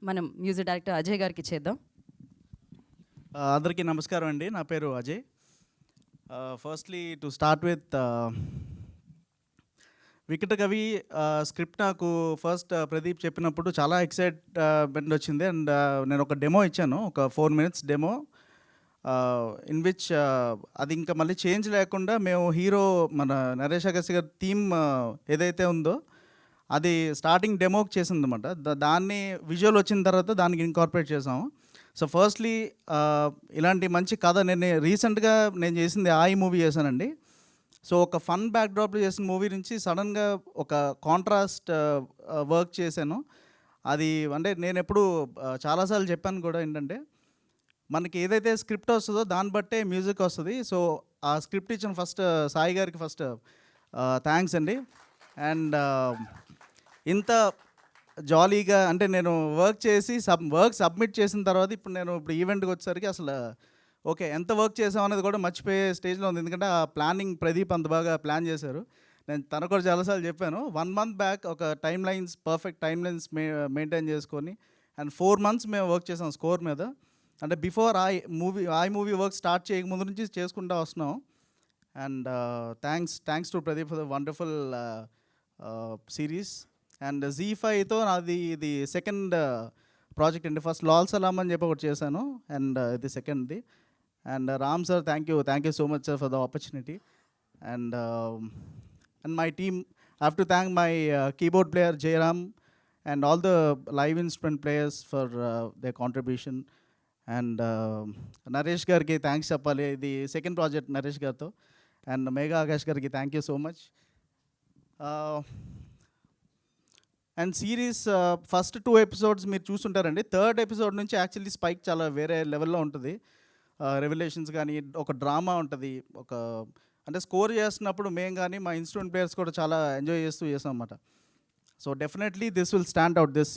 మనం music director Ajay గారికి ఇచ్చేద్దాం. అందరికీ నమస్కారం అండి. నా పేరు Ajay. Firstly to start with Vikata Kavi script నాకు ఫస్ట్ ప్రదీప్ చెప్పినప్పుడు చాలా ఎక్సైట్మెంట్ వచ్చింది. అండ్ నేను ఒక డెమో ఇచ్చాను, ఒక 4 minutes డెమో, ఇన్ విచ్ అది ఇంకా మళ్ళీ చేంజ్ లేకుండా మేము హీరో మన నరేష్ అగస్త్య గారి థీమ్ ఏదైతే ఉందో అది స్టార్టింగ్ డెమోకి చేసిందన్నమాట. దాన్ని విజువల్ వచ్చిన తర్వాత దానికి ఇన్కార్పొరేట్ చేసాము. సో ఫస్ట్లీ ఇలాంటి మంచి కథ నేను రీసెంట్గా చేసింది ఆయి మూవీ చేశానండి. సో ఒక ఫన్ బ్యాక్డ్రాప్లో చేసిన మూవీ నుంచి సడన్గా ఒక కాంట్రాస్ట్ వర్క్ చేశాను. అది అంటే నేను ఎప్పుడు చాలాసార్లు చెప్పాను కూడా, ఏంటంటే మనకి ఏదైతే స్క్రిప్ట్ వస్తుందో దాన్ని బట్టే మ్యూజిక్ వస్తుంది. సో ఆ స్క్రిప్ట్ ఇచ్చిన ఫస్ట్ సాయి గారికి ఫస్ట్ థ్యాంక్స్ అండి. అండ్ ఇంత జాలీగా అంటే నేను వర్క్ చేసి వర్క్ సబ్మిట్ చేసిన తర్వాత ఇప్పుడు ఈవెంట్కి వచ్చేసరికి అసలు ఓకే ఎంత వర్క్ చేసాం అనేది కూడా మర్చిపోయే స్టేజ్లో ఉంది. ఎందుకంటే ఆ ప్లానింగ్ ప్రదీప్ అంత బాగా ప్లాన్ చేశారు. నేను తనకు కూడా చాలాసార్లు చెప్పాను, 1 month బ్యాక్ ఒక పర్ఫెక్ట్ టైమ్ లైన్స్ మెయింటైన్ చేసుకొని అండ్ 4 months మేము వర్క్ చేసాం స్కోర్ మీద. అంటే before I movie work start చేయకముందు నుంచి చేసుకుంటూ వస్తున్నాం. And thanks to Pradeep for the wonderful series. And ZEE5తో నాది ఇది సెకండ్ ప్రాజెక్ట్ అండి. ఫస్ట్ లాల్ సలాం అని చెప్పి ఒకటి చేశాను, అండ్ ఇది సెకండ్ది. And Ram sir thank you so much sir for the opportunity. And my team, I have to thank my keyboard player Jayaram and all the live instrument players for they contribution. And Naresh గారికి thanks చెప్పాలి, ఇది second project Naresh గారితో. And Megha Akash గారికి thank you so much. And series first 2 episodes మీరు చూస్తుంటారండి. 3rd episode నుంచి actually spike చాలా వేరే లెవెల్లో ఉంటుంది. రెవల్యూషన్స్ కానీ ఒక డ్రామా ఉంటుంది. అంటే స్కోర్ చేస్తున్నప్పుడు మేము కానీ మా ఇన్స్ట్రుమెంట్ ప్లేయర్స్ కూడా చాలా ఎంజాయ్ చేస్తూ చేసాం అన్నమాట. So definitely this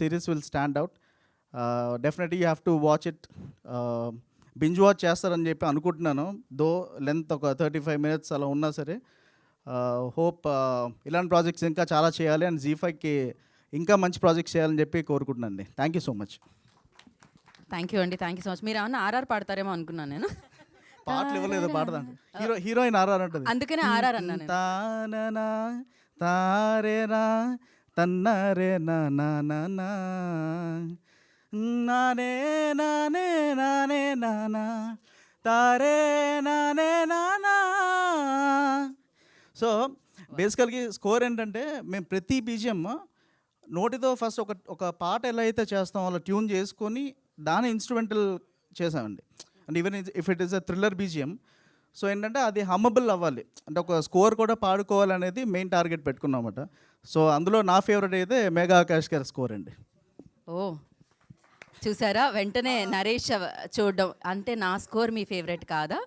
series will stand out. Definitely you have to watch it. Binge watch చేస్తారని చెప్పి అనుకుంటున్నాను, దో లెంత్ ఒక 35 minutes అలా ఉన్నా సరే. హోప్ ఇలాంటి ప్రాజెక్ట్స్ ఇంకా చాలా చేయాలి అండ్ ZEE5కి ఇంకా మంచి ప్రాజెక్ట్స్ చేయాలని చెప్పి కోరుకుంటున్నాను. Thank you so much. Thank you అండి, థ్యాంక్ యూ సో మచ్. మీరు ఏమన్నా ఆర్ఆర్ పాడతారేమో అనుకున్నాను నేను. పాటలు ఇవ్వలేదు, పాడదాం. హీరోయిన్ ఆర్ఆర్ అంటుంది, అందుకనే ఆర్ఆర్ అన్నాను. తాననా తారేనా తన్నారే నానా నానే నానే నానే నానా తారే నానే నానా. సో బేసికల్గా స్కోర్ ఏంటంటే మేము ప్రతి బీజిఎం నోటితో ఫస్ట్ ఒక పాట ఎలా అయితే చేస్తామో అలా ట్యూన్ చేసుకొని దాని ఇన్స్ట్రుమెంటల్ చేసామండి. And even if it is a thriller BGM, so ఏంటంటే అది హమ్మబుల్ అవ్వాలి, అంటే ఒక స్కోర్ కూడా పాడుకోవాలనేది మెయిన్ టార్గెట్ పెట్టుకున్నామన్నమాట. సో అందులో నా ఫేవరెట్ అయితే మేఘా ఆకాష్ గారి స్కోర్ అండి. ఓ చూసారా, వెంటనే నరేష్ చూడడం అంటే నా స్కోర్ మీ ఫేవరెట్ కాదా?